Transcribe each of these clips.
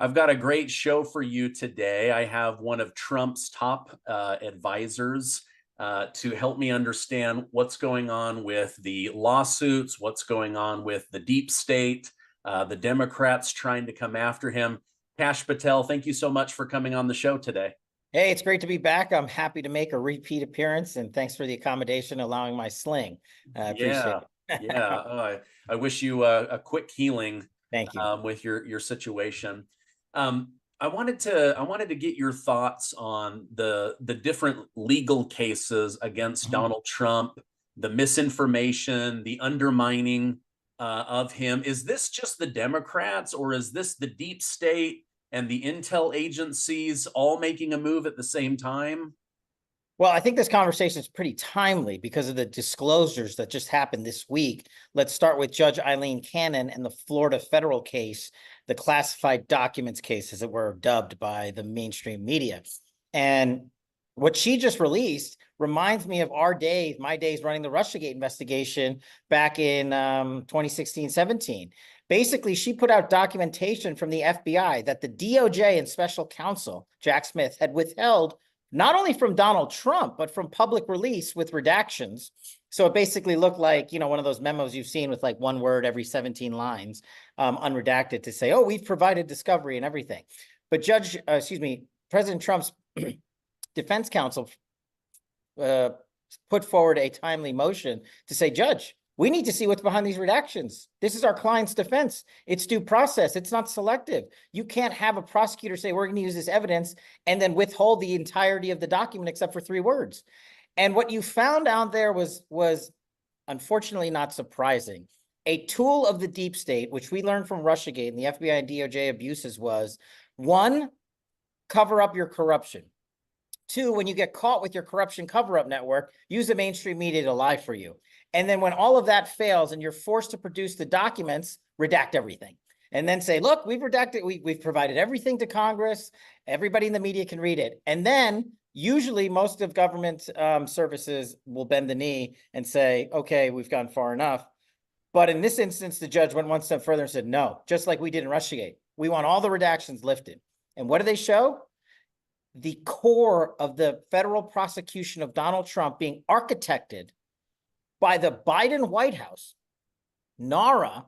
I've got a great show for you today. I have one of Trump's top advisors to help me understand what's going on with the lawsuits, what's going on with the deep state, the Democrats trying to come after him. Kash Patel, thank you so much for coming on the show today. Hey, it's great to be back. I'm happy to make a repeat appearance, and thanks for the accommodation, allowing my sling. I appreciate Yeah, it. yeah. I wish you a quick healing Thank you. with your situation. I wanted to get your thoughts on the different legal cases against Mhm. Donald Trump, the misinformation, the undermining of him. Is this just the Democrats, or is this the deep state and the intel agencies all making a move at the same time? Well, I think this conversation is pretty timely because of the disclosures that just happened this week. Let's start with Judge Eileen Cannon and the Florida federal case, the classified documents case, as it were dubbed by the mainstream media. And what she just released reminds me of our days, my days running the Russiagate investigation back in 2016-17. Basically, she put out documentation from the FBI that the DOJ and special counsel, Jack Smith, had withheld not only from Donald Trump, but from public release with redactions. So it basically looked like, one of those memos you've seen with like one word every 17 lines, unredacted, to say, oh, we've provided discovery and everything. But President Trump's defense counsel put forward a timely motion to say, Judge, we need to see what's behind these redactions. This is our client's defense. It's due process. It's not selective. You can't have a prosecutor say, we're going to use this evidence and then withhold the entirety of the document except for 3 words. And what you found out there was unfortunately not surprising. A tool of the deep state, which we learned from Russiagate and the FBI and DOJ abuses, was 1, cover up your corruption. 2, when you get caught with your corruption cover-up network, use the mainstream media to lie for you. And then when all of that fails and you're forced to produce the documents, redact everything. And then say, look, we've redacted, we've provided everything to Congress. Everybody in the media can read it. And then usually most of government services will bend the knee and say, okay, we've gone far enough. But in this instance, the judge went one step further and said, no, just like we did in Russiagate, we want all the redactions lifted. And what do they show? The core of the federal prosecution of Donald Trump being architected by the Biden White House, NARA,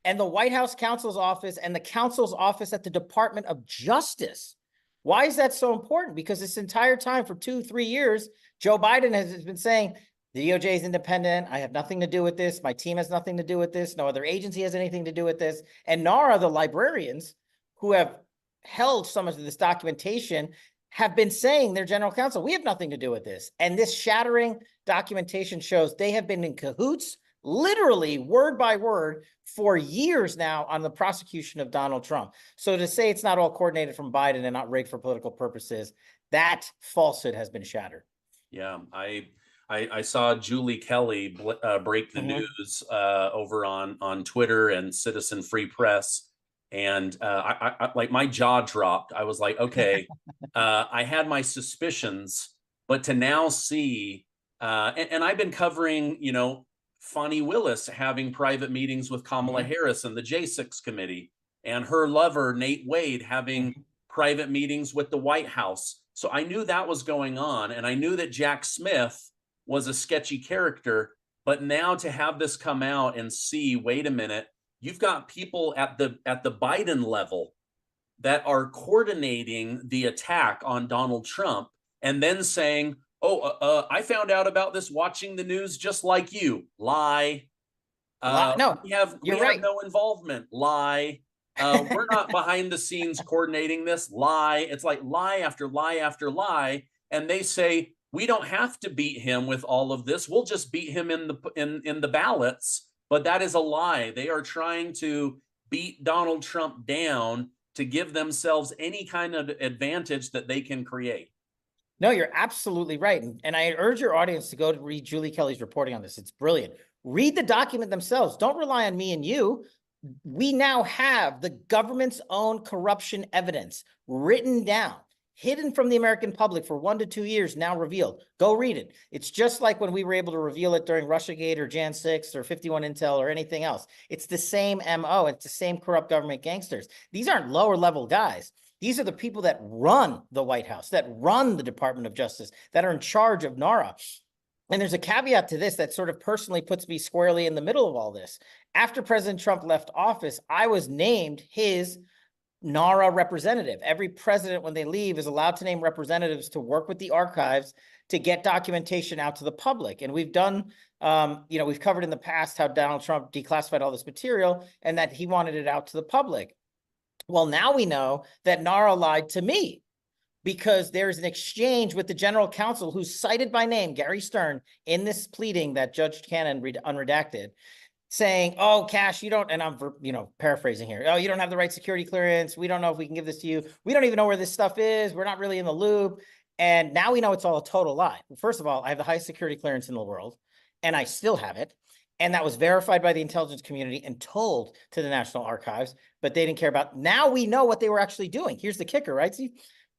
and the White House counsel's office and the counsel's office at the Department of Justice. Why is that so important? Because this entire time for 2-3 years, Joe Biden has been saying, the DOJ is independent. I have nothing to do with this. My team has nothing to do with this. No other agency has anything to do with this. And NARA, the librarians who have held some of this documentation, have been saying, their general counsel, we have nothing to do with this. And this shattering documentation shows they have been in cahoots, literally word by word, for years now on the prosecution of Donald Trump. So to say it's not all coordinated from Biden and not rigged for political purposes, that falsehood has been shattered. Yeah, I saw Julie Kelly break the news over on Twitter and Citizen Free Press. And I like, my jaw dropped. I was like, okay, I had my suspicions, but to now see, and I've been covering, Fani Willis having private meetings with Kamala Harris and the J6 committee, and her lover, Nate Wade, having private meetings with the White House. So I knew that was going on, and I knew that Jack Smith was a sketchy character. But now to have this come out and see, wait a minute, you've got people at the Biden level that are coordinating the attack on Donald Trump and then saying, oh, I found out about this watching the news just like you. Lie. No, we have right. no involvement. Lie. We're not behind the scenes coordinating this. Lie. It's like lie after lie after lie. And they say, we don't have to beat him with all of this. We'll just beat him in the ballots. But that is a lie. They are trying to beat Donald Trump down to give themselves any kind of advantage that they can create. No, you're absolutely right. And I urge your audience to go to read Julie Kelly's reporting on this. It's brilliant. Read the document themselves. Don't rely on me and you. We now have the government's own corruption evidence written down hidden from the American public for 1 to 2 years, now revealed. Go read it. It's just like when we were able to reveal it during Russiagate or Jan 6 or 51 Intel or anything else. It's the same MO. It's the same corrupt government gangsters. These aren't lower level guys. These are the people that run the White House, that run the Department of Justice, that are in charge of NARA. And there's a caveat to this that sort of personally puts me squarely in the middle of all this. After President Trump left office, I was named his NARA representative. Every president, when they leave, is allowed to name representatives to work with the archives to get documentation out to the public. And we've done, we've covered in the past how Donald Trump declassified all this material and that he wanted it out to the public. Well, now we know that NARA lied to me because there's an exchange with the general counsel who's cited by name, Gary Stern, in this pleading that Judge Cannon unredacted, saying, oh, Cash, you don't, and I'm, paraphrasing here. Oh, you don't have the right security clearance. We don't know if we can give this to you. We don't even know where this stuff is. We're not really in the loop. And now we know it's all a total lie. First of all, I have the highest security clearance in the world, and I still have it. And that was verified by the intelligence community and told to the National Archives, but they didn't care about. Now we know what they were actually doing. Here's the kicker, right? See,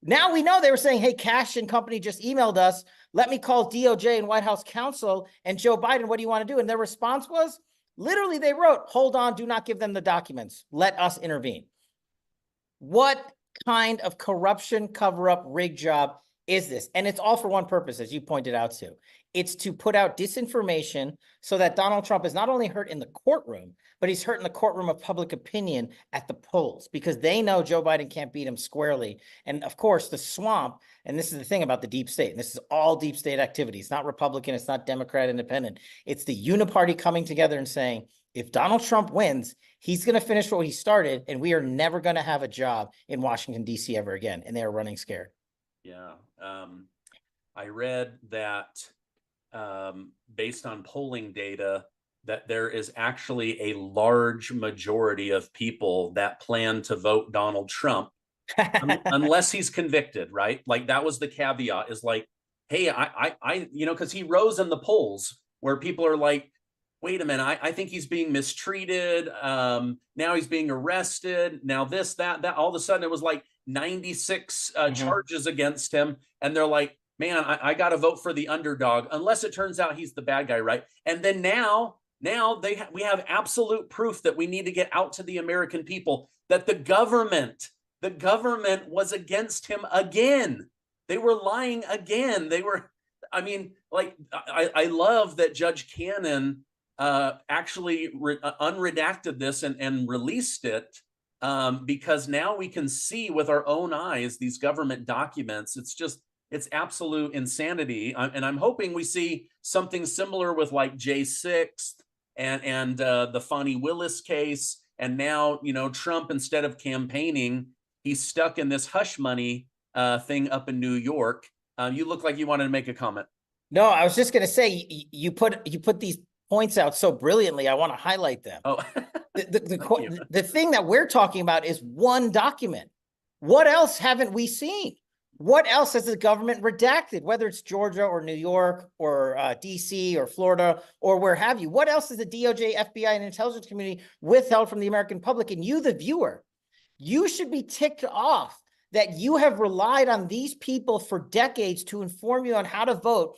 now we know they were saying, hey, Cash and company just emailed us. Let me call DOJ and White House counsel and Joe Biden. What do you want to do? And their response was, literally, they wrote, hold on, do not give them the documents. Let us intervene. What kind of corruption, cover-up, rig job is this? And it's all for one purpose, as you pointed out, Sue. It's to put out disinformation so that Donald Trump is not only hurt in the courtroom, but he's hurt in the courtroom of public opinion at the polls because they know Joe Biden can't beat him squarely. And of course, the swamp, and this is the thing about the deep state, and this is all deep state activity. It's not Republican, it's not Democrat, independent. It's the uniparty coming together and saying, if Donald Trump wins, he's going to finish what he started, and we are never going to have a job in Washington, D.C. ever again. And they are running scared. Yeah. I read that based on polling data, that there is actually a large majority of people that plan to vote Donald Trump unless he's convicted, right? Like that was the caveat, is like, hey, I because he rose in the polls where people are like, wait a minute, I think he's being mistreated. Now he's being arrested. Now this, that, all of a sudden it was like 96 charges against him. And they're like, man, I got to vote for the underdog, unless it turns out he's the bad guy, right? And then now we have absolute proof that we need to get out to the American people that the government was against him again. They were lying again. I love that Judge Cannon actually unredacted this and released it because now we can see with our own eyes these government documents. It's absolute insanity. And I'm hoping we see something similar with like J6 and the Fonnie Willis case. And now, Trump, instead of campaigning, he's stuck in this hush money thing up in New York. You look like you wanted to make a comment. No, I was just going to say, you put these points out so brilliantly. I want to highlight them. Oh, the thing that we're talking about is one document. What else haven't we seen? What else has the government redacted, whether it's Georgia or New York or DC or Florida or where have you? What else has the DOJ, FBI, and intelligence community withheld from the American public? And you, the viewer, you should be ticked off that you have relied on these people for decades to inform you on how to vote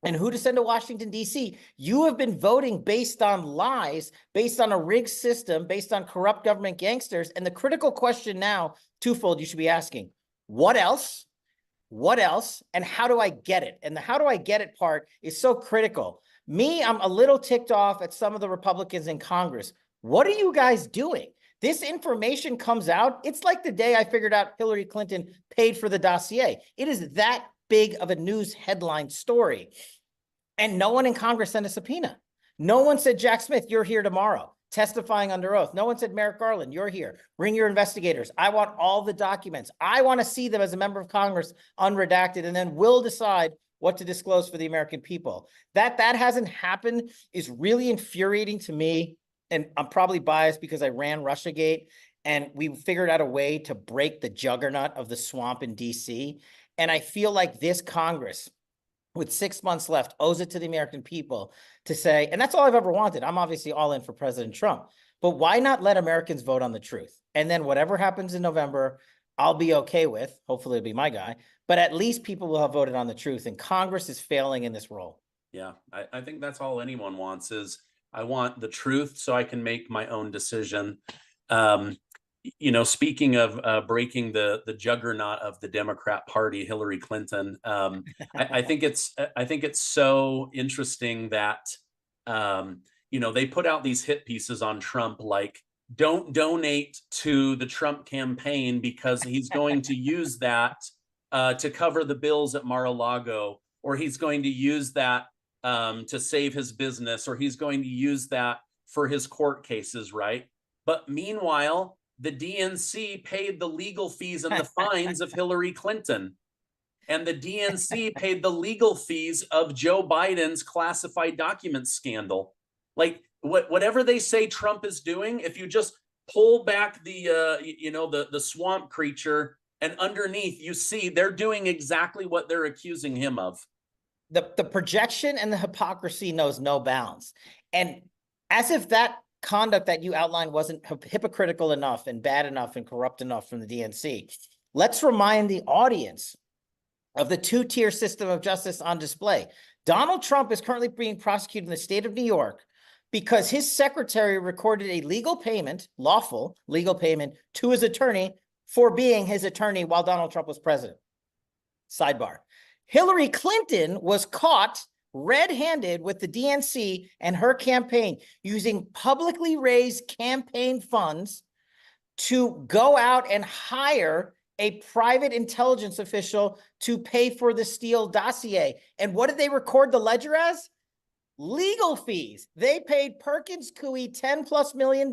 and who to send to Washington, D.C. You have been voting based on lies, based on a rigged system, based on corrupt government gangsters. And the critical question now, twofold, you should be asking. What else? What else? And how do I get it? And the how do I get it part is so critical. I'm a little ticked off at some of the Republicans in Congress. What are you guys doing? This information comes out. It's like the day I figured out Hillary Clinton paid for the dossier. It is that big of a news headline story. And no one in Congress sent a subpoena. No one said, Jack Smith, you're here tomorrow, testifying under oath. No one said, Merrick Garland, you're here. Bring your investigators. I want all the documents. I want to see them as a member of Congress, unredacted, and then we'll decide what to disclose for the American people. That hasn't happened is really infuriating to me. And I'm probably biased because I ran Russiagate and we figured out a way to break the juggernaut of the swamp in DC. And I feel like this Congress, with 6 months left, owes it to the American people to say, and that's all I've ever wanted. I'm obviously all in for President Trump, but why not let Americans vote on the truth? And then whatever happens in November, I'll be okay with. Hopefully it'll be my guy. But at least people will have voted on the truth, and Congress is failing in this role. Yeah, I think that's all anyone wants is I want the truth so I can make my own decision. Um, speaking of breaking the juggernaut of the Democrat Party, Hillary Clinton, I think it's so interesting that they put out these hit pieces on Trump like don't donate to the Trump campaign because he's going to use that to cover the bills at Mar-a-Lago, or he's going to use that to save his business, or he's going to use that for his court cases, right? But meanwhile, the DNC paid the legal fees and the fines of Hillary Clinton. And the DNC paid the legal fees of Joe Biden's classified documents scandal. Like whatever they say Trump is doing, if you just pull back the swamp creature, and underneath you see they're doing exactly what they're accusing him of. The projection and the hypocrisy knows no bounds. And as if that conduct that you outlined wasn't hypocritical enough and bad enough and corrupt enough from the DNC, let's remind the audience of the two-tier system of justice on display. Donald Trump is currently being prosecuted in the state of New York because his secretary recorded a legal payment, lawful legal payment, to his attorney for being his attorney while Donald Trump was president. Sidebar. Hillary Clinton was caught red-handed with the DNC and her campaign using publicly raised campaign funds to go out and hire a private intelligence official to pay for the Steele dossier. And what did they record the ledger as? Legal fees. They paid Perkins Coie $10+ million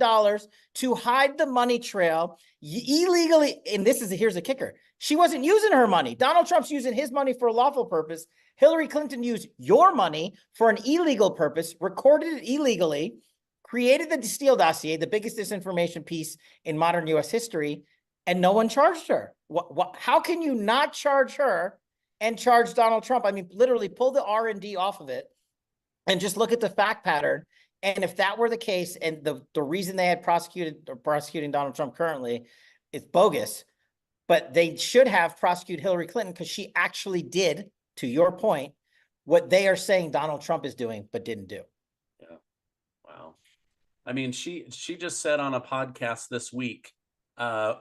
to hide the money trail illegally. And here's the kicker. She wasn't using her money. Donald Trump's using his money for a lawful purpose. Hillary Clinton used your money for an illegal purpose, recorded it illegally, created the Steele dossier, the biggest disinformation piece in modern U.S. history, and no one charged her. How can you not charge her and charge Donald Trump? I mean, literally pull the R&D off of it and just look at the fact pattern. And if that were the case, and the reason they had prosecuting Donald Trump currently is bogus, but they should have prosecuted Hillary Clinton because she actually did, to your point, what they are saying Donald Trump is doing, but didn't do. Yeah. Wow. I mean, she just said on a podcast this week,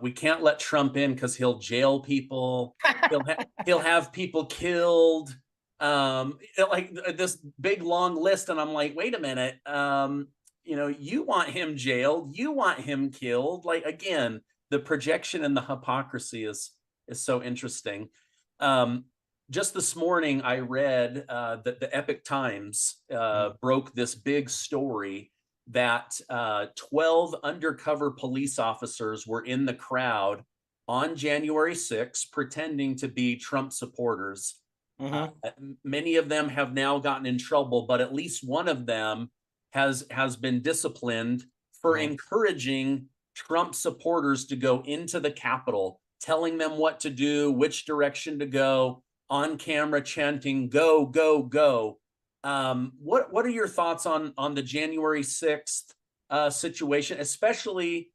we can't let Trump in because he'll jail people. He'll have people killed. Like this big long list. And I'm like, wait a minute. You want him jailed. You want him killed. Like, again, the projection and the hypocrisy is so interesting. Just this morning, I read that the Epic Times broke this big story that 12 undercover police officers were in the crowd on January 6th, pretending to be Trump supporters. Many of them have now gotten in trouble, but at least one of them has been disciplined for encouraging Trump supporters to go into the Capitol, telling them what to do, which direction to go, on camera chanting, go, go, go. What are your thoughts on the January 6th situation, especially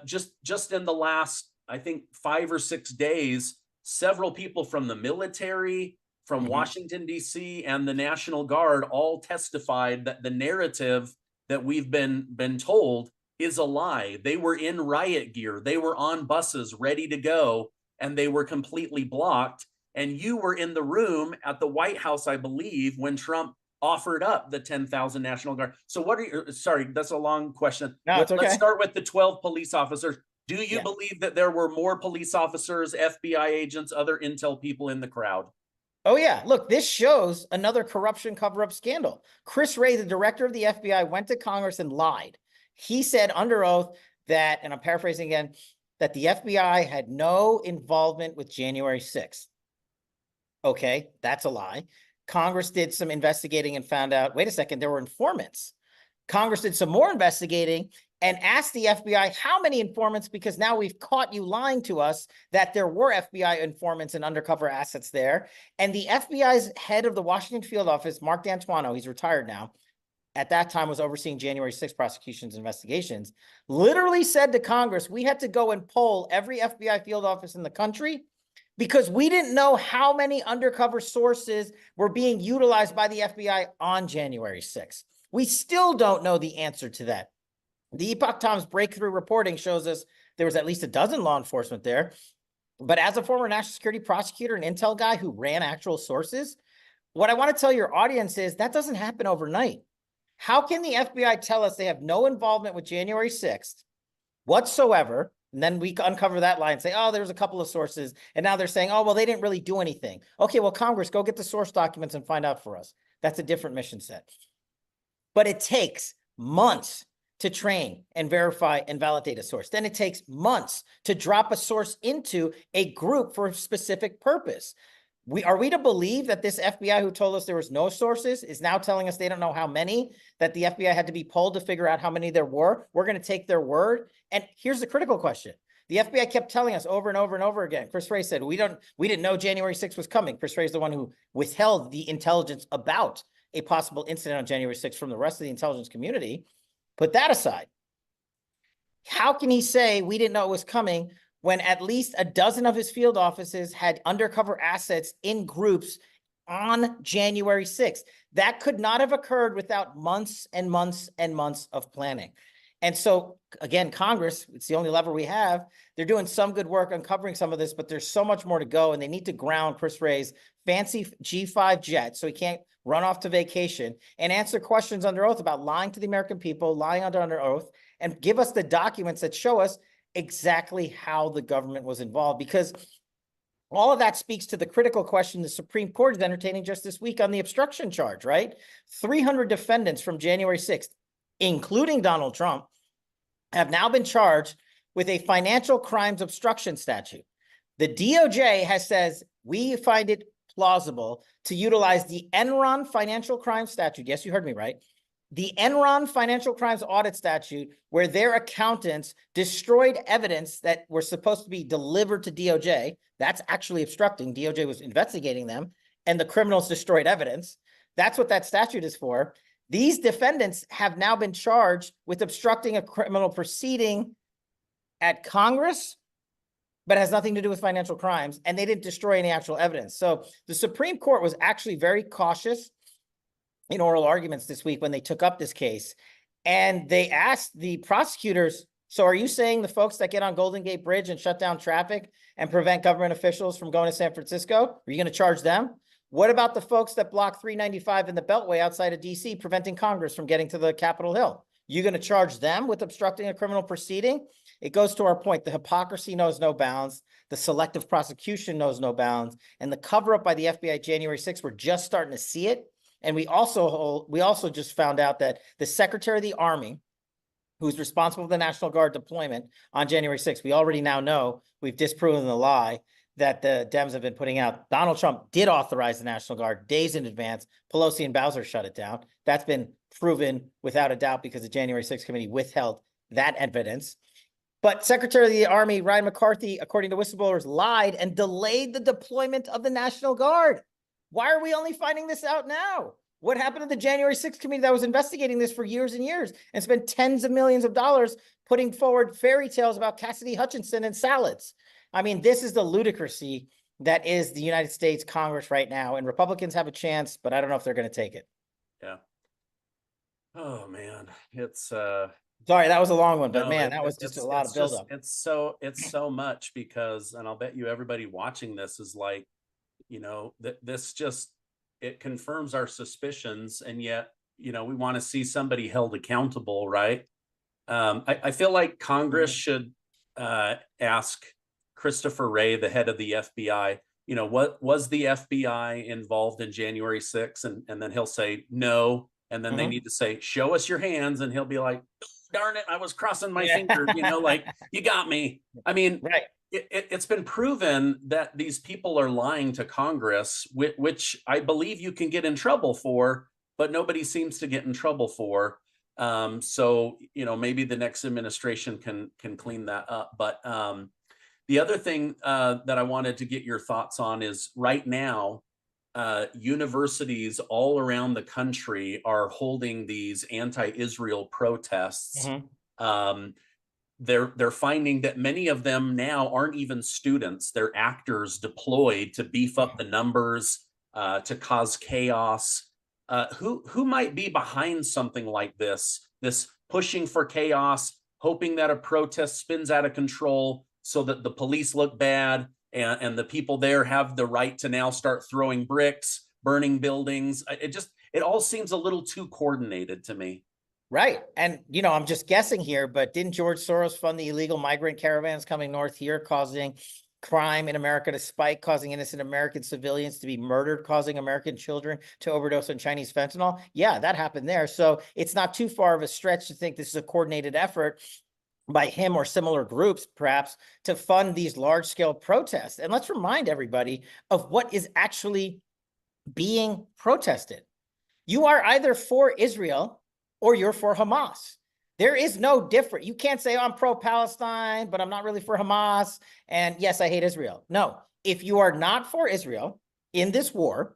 just in the last, I think, 5 or 6 days, several people from the military, from Washington, D.C., and the National Guard all testified that the narrative that we've been told is a lie. They were in riot gear. They were on buses ready to go, and they were completely blocked. And you were in the room at the White House, I believe, when Trump offered up the 10,000 National Guard. So what are you, sorry, that's a long question. No, it's okay. Let's start with the 12 police officers. Do you believe that there were more police officers, FBI agents, other intel people in the crowd? Oh, yeah. Look, this shows another corruption cover-up scandal. Chris Wray, the director of the FBI, went to Congress and lied. He said under oath that, and I'm paraphrasing again, that the FBI had no involvement with January 6th. Okay, that's a lie. Congress did some investigating and found out, wait a second, there were informants. Congress did some more investigating and asked the FBI how many informants, because now we've caught you lying to us that there were FBI informants and undercover assets there. And the FBI's head of the Washington field office, Mark D'Antuono, he's retired now, at that time was overseeing January 6th prosecutions and investigations, literally said to Congress, we had to go and poll every FBI field office in the country because we didn't know how many undercover sources were being utilized by the FBI on January 6th. We still don't know the answer to that. The Epoch Times breakthrough reporting shows us there was at least a dozen law enforcement there. But as a former national security prosecutor and intel guy who ran actual sources, what I want to tell your audience is that doesn't happen overnight. How can the FBI tell us they have no involvement with January 6th whatsoever? And then we uncover that lie and say, oh, there's a couple of sources. And now they're saying, oh, well, they didn't really do anything. Okay, well, Congress, go get the source documents and find out for us. That's a different mission set. But it takes months to train and verify and validate a source. Then it takes months to drop a source into a group for a specific purpose. Are we to believe that this FBI who told us there was no sources is now telling us they don't know how many, that the FBI had to be polled to figure out how many there were? We're going to take their word. And here's the critical question. The FBI kept telling us over and over and over again. Chris Wray said, we didn't know January 6th was coming. Chris Wray is the one who withheld the intelligence about a possible incident on January 6th from the rest of the intelligence community. Put that aside. How can he say we didn't know it was coming when at least a dozen of his field offices had undercover assets in groups on January 6th? That could not have occurred without months and months and months of planning. And so, again, Congress, it's the only lever we have. They're doing some good work uncovering some of this, but there's so much more to go, and they need to ground Chris Wray's fancy G5 jet so he can't run off to vacation and answer questions under oath about lying to the American people, lying under oath, and give us the documents that show us exactly how the government was involved, because all of that speaks to the critical question the Supreme Court is entertaining just this week on the obstruction charge, right? 300 defendants from January 6th, including Donald Trump, have now been charged with a financial crimes obstruction statute. The DOJ has says, we find it plausible to utilize the Enron financial crimes statute. Yes, you heard me right. The Enron financial crimes audit statute, where their accountants destroyed evidence that were supposed to be delivered to DOJ. That's actually obstructing. DOJ was investigating them, and the criminals destroyed evidence. That's what that statute is for. These defendants have now been charged with obstructing a criminal proceeding at Congress, but it has nothing to do with financial crimes, and they didn't destroy any actual evidence. So the Supreme Court was actually very cautious in oral arguments this week when they took up this case, and they asked the prosecutors, so are you saying the folks that get on Golden Gate Bridge and shut down traffic and prevent government officials from going to San Francisco, are you going to charge them? What about the folks that block 395 in the Beltway outside of DC, preventing Congress from getting to the Capitol Hill? You going to charge them with obstructing a criminal proceeding? It goes to our point. The hypocrisy knows no bounds. The selective prosecution knows no bounds. And the cover-up by the FBI January 6th, we're just starting to see it. And we also just found out that the Secretary of the Army, who's responsible for the National Guard deployment on January 6th, we already now know, we've disproven the lie that the Dems have been putting out. Donald Trump did authorize the National Guard days in advance. Pelosi and Bowser shut it down. That's been proven without a doubt because the January 6th committee withheld that evidence. But Secretary of the Army Ryan McCarthy, according to whistleblowers, lied and delayed the deployment of the National Guard. Why are we only finding this out now? What happened to the January 6th committee that was investigating this for years and years and spent tens of millions of dollars putting forward fairy tales about Cassidy Hutchinson and salads? I mean, this is the ludicrousy that is the United States Congress right now, and Republicans have a chance, but I don't know if they're going to take it. Yeah. Oh man, it's sorry, that was a long one, but no, man, that was just a lot of buildup. It's so much because, and I'll bet you everybody watching this is like, you know, this just, it confirms our suspicions, and yet, you know, we want to see somebody held accountable, right? I feel like Congress should ask Christopher Wray, the head of the FBI, you know, what was the FBI involved in January 6th? And then he'll say no. And then they need to say, show us your hands. And he'll be like, darn it, I was crossing my fingers, you know, like, you got me. I mean, right. It's been proven that these people are lying to Congress, which I believe you can get in trouble for, but nobody seems to get in trouble for. So, you know, maybe the next administration can clean that up. But the other thing that I wanted to get your thoughts on is right now, universities all around the country are holding these anti-Israel protests. Um, they're finding that many of them now aren't even students; they're actors deployed to beef up the numbers, to cause chaos. Who might be behind something like this? This pushing for chaos, hoping that a protest spins out of control so that the police look bad, and the people there have the right to now start throwing bricks, burning buildings. It all seems a little too coordinated to me. Right. And, I'm just guessing here, but didn't George Soros fund the illegal migrant caravans coming north here, causing crime in America to spike, causing innocent American civilians to be murdered, causing American children to overdose on Chinese fentanyl? Yeah, that happened there. So it's not too far of a stretch to think this is a coordinated effort by him or similar groups, perhaps, to fund these large-scale protests. And let's remind everybody of what is actually being protested. You are either for Israel or you're for Hamas. There is no difference. You can't say, oh, I'm pro-Palestine, but I'm not really for Hamas. And yes, I hate Israel. No, if you are not for Israel in this war,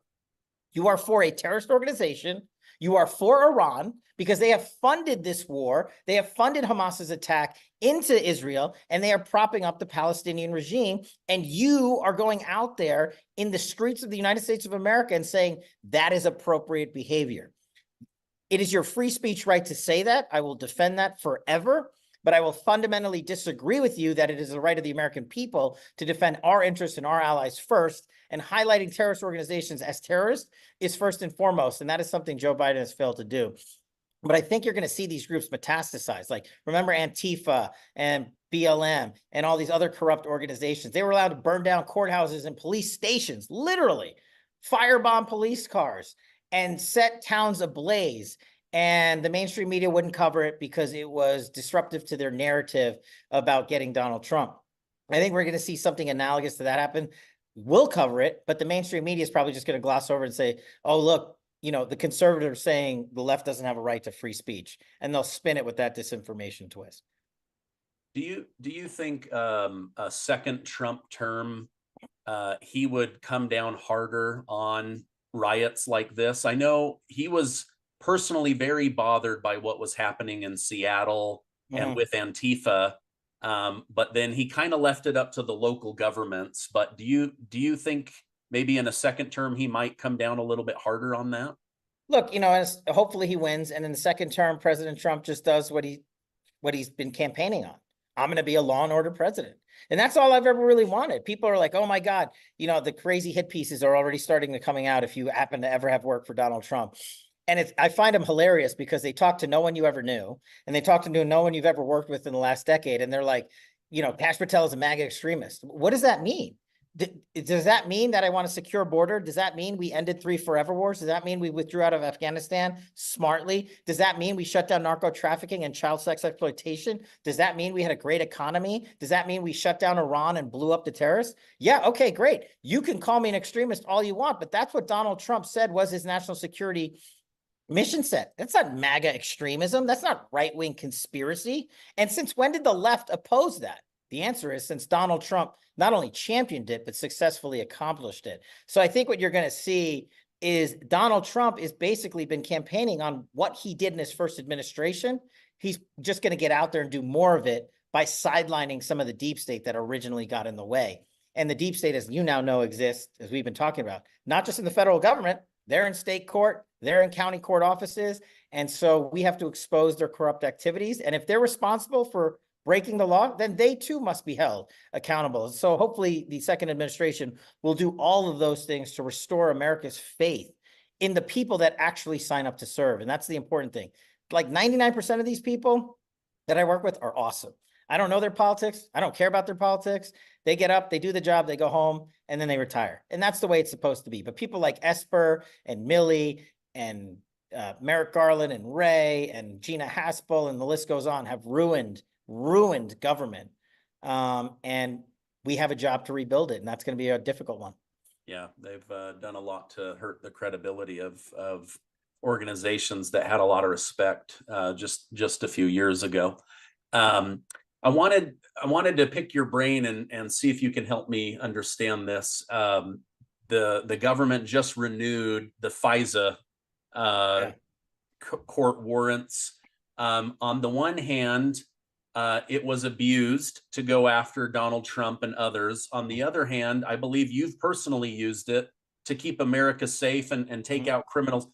you are for a terrorist organization. You are for Iran because they have funded this war. They have funded Hamas's attack into Israel, and they are propping up the Palestinian regime. And you are going out there in the streets of the United States of America and saying that is appropriate behavior. It is your free speech right to say that. I will defend that forever, but I will fundamentally disagree with you that it is the right of the American people to defend our interests and our allies first, and highlighting terrorist organizations as terrorists is first and foremost, and that is something Joe Biden has failed to do. But I think you're going to see these groups metastasize. Like, remember Antifa and BLM and all these other corrupt organizations? They were allowed to burn down courthouses and police stations, literally firebomb police cars, and set towns ablaze. And the mainstream media wouldn't cover it because it was disruptive to their narrative about getting Donald Trump. I think we're going to see something analogous to that happen. We'll cover it, but the mainstream media is probably just going to gloss over and say, oh, look, the conservatives saying the left doesn't have a right to free speech, and they'll spin it with that disinformation twist. Do you think a second Trump term, he would come down harder on riots like this? I know he was personally very bothered by what was happening in Seattle and with Antifa, but then he kind of left it up to the local governments. But do you think maybe in a second term he might come down a little bit harder on that? Look, hopefully he wins, and in the second term, President Trump just does what he's been campaigning on. I'm going to be a law and order president. And that's all I've ever really wanted. People are like, oh my God, the crazy hit pieces are already starting to coming out if you happen to ever have worked for Donald Trump. And I find them hilarious because they talk to no one you ever knew, and they talk to no one you've ever worked with in the last decade. And they're like, Kash Patel is a MAGA extremist. What does that mean? Does that mean that I want a secure border? Does that mean we ended 3 forever wars? Does that mean we withdrew out of Afghanistan smartly? Does that mean we shut down narco trafficking and child sex exploitation? Does that mean we had a great economy? Does that mean we shut down Iran and blew up the terrorists? Yeah, okay, great. You can call me an extremist all you want, but that's what Donald Trump said was his national security mission set. That's not MAGA extremism. That's not right-wing conspiracy. And since when did the left oppose that? The answer is since Donald Trump not only championed it, but successfully accomplished it. So I think what you're going to see is Donald Trump has basically been campaigning on what he did in his first administration. He's just going to get out there and do more of it by sidelining some of the deep state that originally got in the way. And the deep state, as you now know, exists, as we've been talking about, not just in the federal government, they're in state court, they're in county court offices. And so we have to expose their corrupt activities. And if they're responsible for breaking the law, then they too must be held accountable. So hopefully the second administration will do all of those things to restore America's faith in the people that actually sign up to serve. And that's the important thing. Like 99% of these people that I work with are awesome. I don't know their politics. I don't care about their politics. They get up, they do the job, they go home, and then they retire. And that's the way it's supposed to be. But people like Esper and Millie and Merrick Garland and Ray and Gina Haspel, and the list goes on, have ruined government. And we have a job to rebuild it. And that's going to be a difficult one. Yeah, they've done a lot to hurt the credibility of organizations that had a lot of respect just a few years ago. I wanted to pick your brain and see if you can help me understand this. the government just renewed the FISA uh, Yeah. court warrants. On the one hand, it was abused to go after Donald Trump and others. On the other hand, I believe you've personally used it to keep America safe and take out criminals.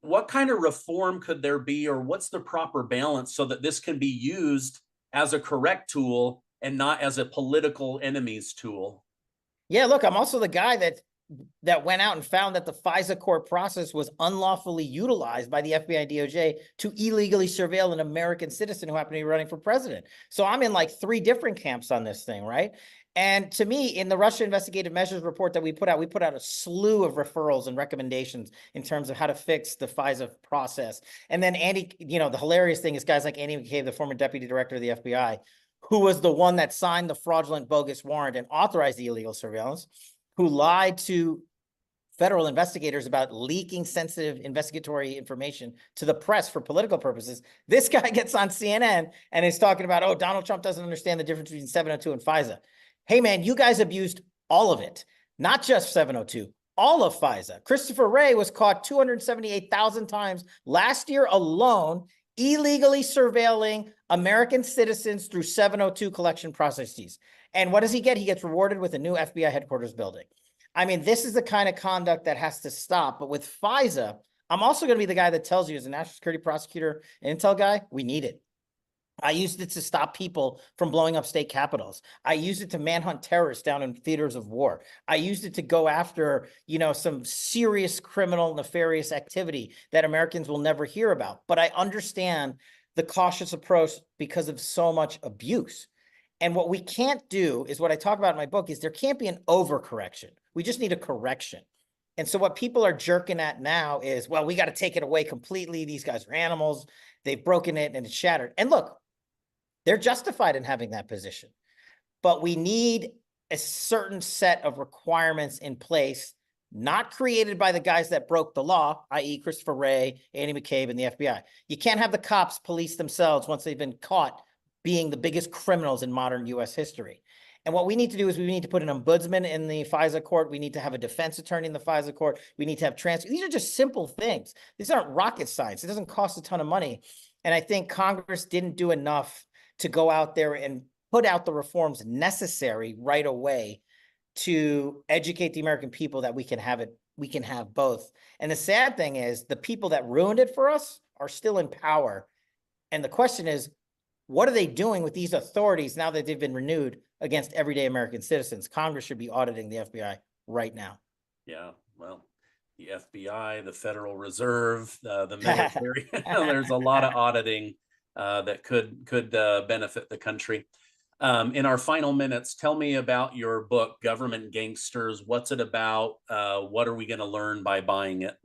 What kind of reform could there be, or what's the proper balance so that this can be used as a correct tool and not as a political enemy's tool? Yeah, look, I'm also the guy that went out and found that the FISA court process was unlawfully utilized by the FBI and DOJ to illegally surveil an American citizen who happened to be running for president. So I'm in like 3 different camps on this thing, right? And to me, in the Russia Investigative Measures report that we put out a slew of referrals and recommendations in terms of how to fix the FISA process. And then the hilarious thing is guys like Andy McCabe, the former deputy director of the FBI, who was the one that signed the fraudulent bogus warrant and authorized the illegal surveillance, who lied to federal investigators about leaking sensitive investigatory information to the press for political purposes. This guy gets on CNN and is talking about, oh, Donald Trump doesn't understand the difference between 702 and FISA. Hey, man, you guys abused all of it, not just 702, all of FISA. Christopher Wray was caught 278,000 times last year alone, illegally surveilling American citizens through 702 collection processes. And what does he get? He gets rewarded with a new FBI headquarters building. I mean, this is the kind of conduct that has to stop. But with FISA, I'm also going to be the guy that tells you as a national security prosecutor and intel guy, we need it. I used it to stop people from blowing up state capitals. I used it to manhunt terrorists down in theaters of war. I used it to go after, some serious criminal, nefarious activity that Americans will never hear about. But I understand the cautious approach because of so much abuse. And what we can't do is what I talk about in my book is there can't be an overcorrection. We just need a correction. And so what people are jerking at now is, well, we got to take it away completely. These guys are animals. They've broken it and it's shattered. And look, they're justified in having that position. But we need a certain set of requirements in place, not created by the guys that broke the law, i.e. Christopher Wray, Andy McCabe, and the FBI. You can't have the cops police themselves once they've been caught being the biggest criminals in modern U.S. history. And what we need to do is we need to put an ombudsman in the FISA court. We need to have a defense attorney in the FISA court. We need to have transfer. These are just simple things. These aren't rocket science. It doesn't cost a ton of money. And I think Congress didn't do enough to go out there and put out the reforms necessary right away to educate the American people that we can have it. We can have both. And the sad thing is the people that ruined it for us are still in power. And the question is, what are they doing with these authorities now that they've been renewed against everyday American citizens? Congress should be auditing the FBI right now. Yeah, well, the FBI, the Federal Reserve, the military. There's a lot of auditing that could benefit the country. In our final minutes, tell me about your book, Government Gangsters. What's it about? What are we going to learn by buying it?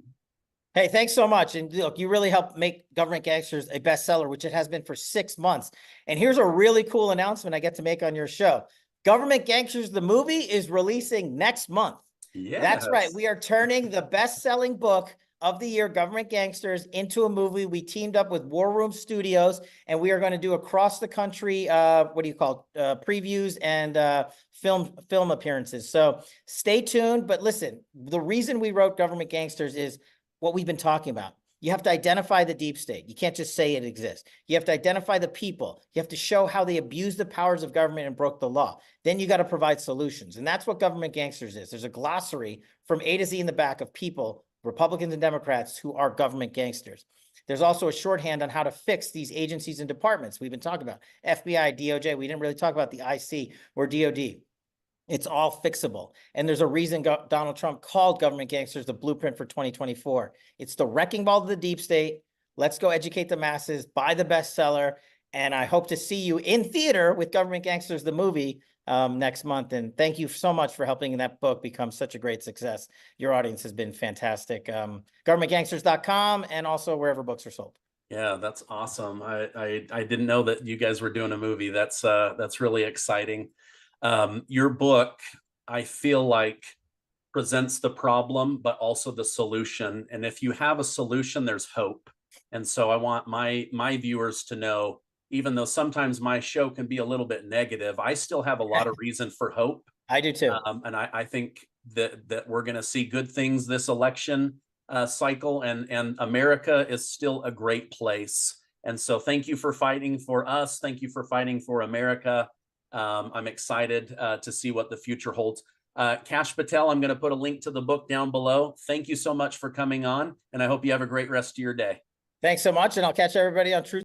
Hey, thanks so much. And look, you really helped make Government Gangsters a bestseller, which it has been for 6 months. And here's a really cool announcement I get to make on your show. Government Gangsters, the movie, is releasing next month. Yes. That's right. We are turning the best-selling book of the year, Government Gangsters, into a movie. We teamed up with War Room Studios, and we are going to do across the country, previews and film appearances. So stay tuned. But listen, the reason we wrote Government Gangsters is what we've been talking about. You have to identify the deep state. You can't just say it exists. You have to identify the people. You have to show how they abused the powers of government and broke the law. Then you got to provide solutions. And that's what Government Gangsters is. There's a glossary from A to Z in the back of people, Republicans and Democrats, who are government gangsters. There's also a shorthand on how to fix these agencies and departments we've been talking about. FBI, DOJ. We didn't really talk about the IC or DOD. It's all fixable. And there's a reason Donald Trump called Government Gangsters the blueprint for 2024. It's the wrecking ball of the deep state. Let's go educate the masses, buy the bestseller. And I hope to see you in theater with Government Gangsters, the movie, next month. And thank you so much for helping that book become such a great success. Your audience has been fantastic. Governmentgangsters.com and also wherever books are sold. Yeah, that's awesome. I didn't know that you guys were doing a movie. That's really exciting. Your book, I feel like, presents the problem, but also the solution. And if you have a solution, there's hope. And so I want my viewers to know, even though sometimes my show can be a little bit negative, I still have a lot of reason for hope. I do too. And I think that we're going to see good things this election cycle, and America is still a great place. And so thank you for fighting for us. Thank you for fighting for America. I'm excited to see what the future holds. Kash Patel, I'm going to put a link to the book down below. Thank you so much for coming on, and I hope you have a great rest of your day. Thanks so much, and I'll catch everybody on Truth